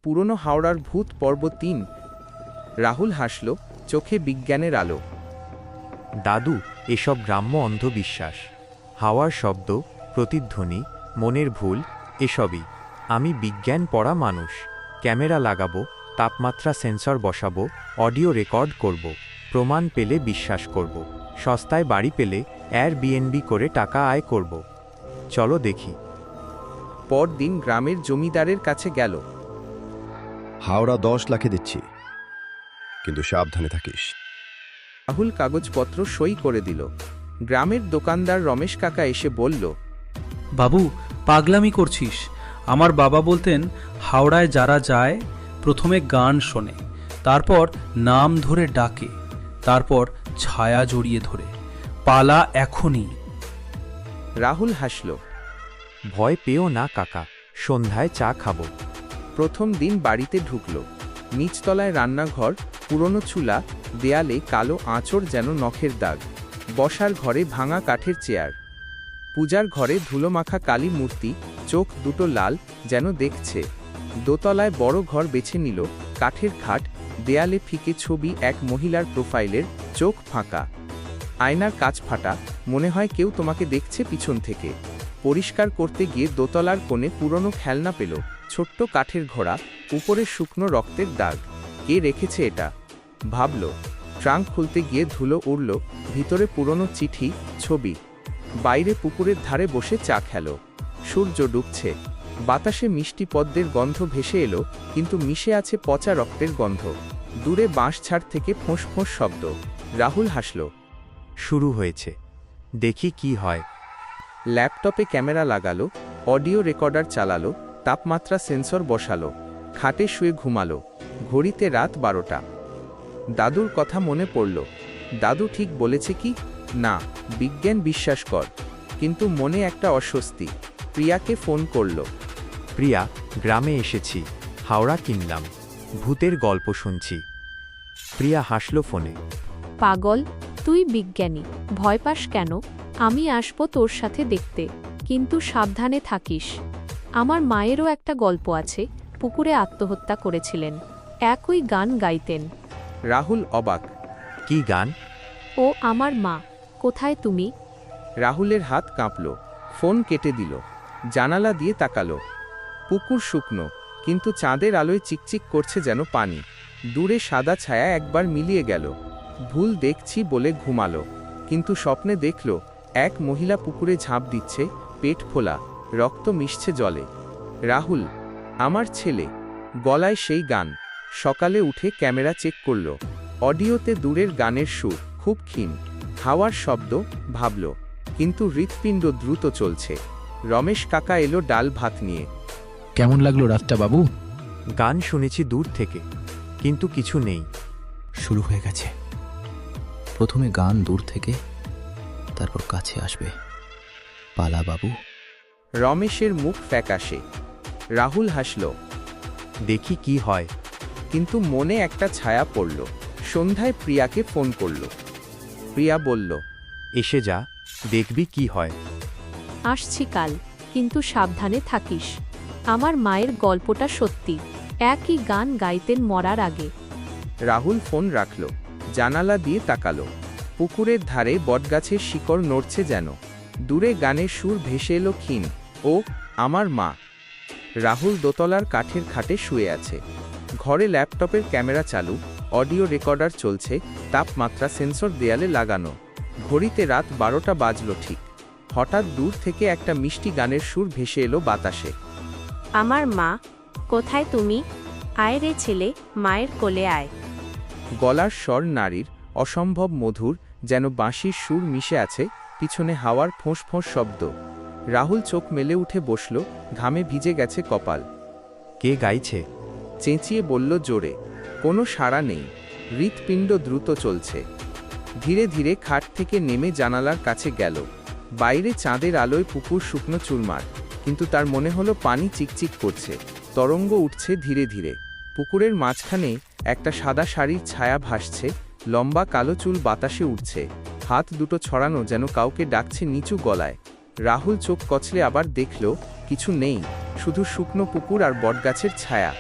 পুরনো হাওড়ার ভূত পর্ব ৩। রাহুল হাসল, চোখে বিজ্ঞানের আলো। দাদু, এসব গ্রাম্য অন্ধবিশ্বাস। হাওয়ার শব্দ, প্রতিধ্বনি, মনের ভুল, এসবই। আমি বিজ্ঞান পড়া মানুষ। ক্যামেরা লাগাবো, তাপমাত্রা সেন্সর বসাবো, অডিও রেকর্ড করব, প্রমাণ পেলে বিশ্বাস করব, সস্তায় বাড়ি পেলে এয়ারবিএনবি করে টাকা আয় করব। চলো দেখি। পরদিন গ্রামের জমিদারের কাছে গেল। হাওড়া 10 লাখে দিচ্ছি, কিন্তু সাবধানে থাকিস। রাহুল কাগজপত্র সই করে দিল। গ্রামের দোকানদার রমেশ কাকা এসে বলল, বাবু, পাগলামি করছিস। আমার বাবা বলতেন, হাওড়ায় যারা যায় প্রথমে গান শোনে, তারপর নাম ধরে ডাকে, তারপর ছায়া জড়িয়ে ধরে। পালা এখনই। রাহুল হাসল। ভয় পেও না কাকা, সন্ধ্যায় চা খাবো। প্রথম দিন বাড়িতে ঢুকল। নিচতলায় রান্নাঘর, পুরনো চুলা, দেয়ালে কালো আঁচড় যেন নখের দাগ। বসার ঘরে ভাঙা কাঠের চেয়ার। পূজার ঘরে ধুলোমাখা কালী মূর্তি, চোখ দুটো লাল, যেন দেখছে। দোতলায় বড় ঘর বেছে নিল, কাঠের খাট, দেয়ালে ফিকে ছবি এক মহিলার প্রোফাইলের, চোখ ফাঁকা। আয়নার কাচ ফাটা, মনে হয় কেউ তোমাকে দেখছে পিছন থেকে। পরিষ্কার করতে গিয়ে দোতলার কোণে পুরনো খেলনা পেল, ছোট্ট কাঠের ঘোড়া, উপরে শুকনো রক্তের দাগ। কে রেখেছে এটা ভাবল। ট্রাঙ্ক খুলতে গিয়ে ধুলো উড়ল, ভিতরে পুরনো চিঠি, ছবি। বাইরে পুকুরের ধারে বসে চা খেল। সূর্য ডুবছে, বাতাসে মিষ্টি পদ্মের গন্ধ ভেসে এলো, কিন্তু মিশে আছে পচা রক্তের গন্ধ। দূরে বাঁশঝাড় থেকে ফোঁস ফোঁস শব্দ। রাহুল হাসল। শুরু হয়েছে, দেখি কি হয়। ল্যাপটপে ক্যামেরা লাগালো, অডিও রেকর্ডার চালালো, তাপমাত্রা সেন্সর বসালো, খাটে শুয়ে ঘুমালো। ঘড়িতে রাত 12টা। দাদুর কথা মনে পড়ল। দাদু ঠিক বলেছে কি না, বিজ্ঞান বিশ্বাস কর। কিন্তু মনে একটা অস্বস্তি। প্রিয়াকে ফোন করল। প্রিয়া, গ্রামে এসেছি, হাওড়া কিনলাম, ভূতের গল্প শুনছি। প্রিয়া হাসল ফোনে। পাগল, তুই বিজ্ঞানী, ভয় পাস কেন? আমি আসবো তোর সাথে দেখতে, কিন্তু সাবধানে থাকিস। আমার মায়েরও একটা গল্প আছে, পুকুরে আত্মহত্যা করেছিলেন, একই গান গাইতেন। রাহুল অবাক। কি গান? ও আমার মা। কোথায় তুমি? রাহুলের হাত কাঁপল, ফোন কেটে দিল। জানালা দিয়ে তাকালো। পুকুর শুকনো, কিন্তু চাঁদের আলোয় চিকচিক করছে যেন পানি। দূরে সাদা ছায়া একবার মিলিয়ে গেল। ভুল দেখছি বলে ঘুমালো, কিন্তু স্বপ্নে দেখল এক মহিলা পুকুরে ঝাঁপ দিচ্ছে, পেট ফোলা, রক্ত মিশছে জলে। রাহুল, আমার ছেলে। গলায় সেই গান। সকালে উঠে ক্যামেরা চেক করল। অডিওতে দূরের গানের সুর, খুব ক্ষীণ। হাওয়ার শব্দ, ভাবল, কিন্তু হৃৎপিণ্ড দ্রুত চলছে। রমেশ কাকা এলো ডাল ভাত নিয়ে। কেমন লাগলো রাতটা বাবু? গান শুনেছি দূর থেকে, কিন্তু কিছু নেই। শুরু হয়ে গেছে। প্রথমে গান দূর থেকে, তারপর কাছে আসবে। পালা বাবু। রমেশের মুখ ফ্যাকাশে। রাহুল হাসল। দেখি কি হয়। কিন্তু মনে একটা ছায়া পড়ল। সন্ধ্যায় প্রিয়াকে ফোন করল। প্রিয়া বলল, এসে যা, দেখবি কি হয়। আসছি কাল, কিন্তু সাবধানে থাকিস। আমার মায়ের গল্পটা সত্যি, একই গান গাইতেন মরার আগে। রাহুল ফোন রাখল, জানালা দিয়ে তাকালো। পুকুরের ধারে বটগাছের শিকড় নড়ছে যেন। দূরে গানের সুর ভেসে এলো ক্ষীণ, ও আমার মা। রাহুল দোতলার কাঠের খাটে শুয়ে আছে। ঘরে ল্যাপটপের ক্যামেরা চালু, অডিও রেকর্ডার চলছে, তাপমাত্রা সেন্সর দেয়ালে লাগানো। ঘড়িতে রাত 12টা বাজল ঠিক। হঠাৎ দূর থেকে একটা মিষ্টি গানের সুর ভেসে এলো বাতাসে। আমার মা, কোথায় তুমি? আয় রে ছেলে, মায়ের কোলে আয়। গলার স্বর নারীর, অসম্ভব মধুর, যেন বাঁশির সুর মিশে আছে, পিছনে হাওয়ার ফোঁস ফোঁস শব্দ। রাহুল চোখ মেলে উঠে বসল, ঘামে ভিজে গেছে কপাল। কে গাইছে? চেঁচিয়ে বলল জোরে। কোনো সাড়া নেই। হৃৎপিণ্ড দ্রুত চলছে। ধীরে ধীরে খাট থেকে নেমে জানালার কাছে গেল। বাইরে চাঁদের আলোয় পুকুর শুকনো চুরমার, কিন্তু তার মনে হলো পানি চিকচিক করছে, তরঙ্গ উঠছে ধীরে ধীরে। পুকুরের মাঝখানে একটা সাদা শাড়ির ছায়া ভাসছে, লম্বা কালো চুল বাতাসে উঠছে, হাত দুটো ছড়ানো যেন কাউকে ডাকছে নিচু গলায়। রাহুল চোখ কচলে আবার দেখল, কিছু নেই, শুধু শুকনো পুকুর আর বটগাছের ছায়া।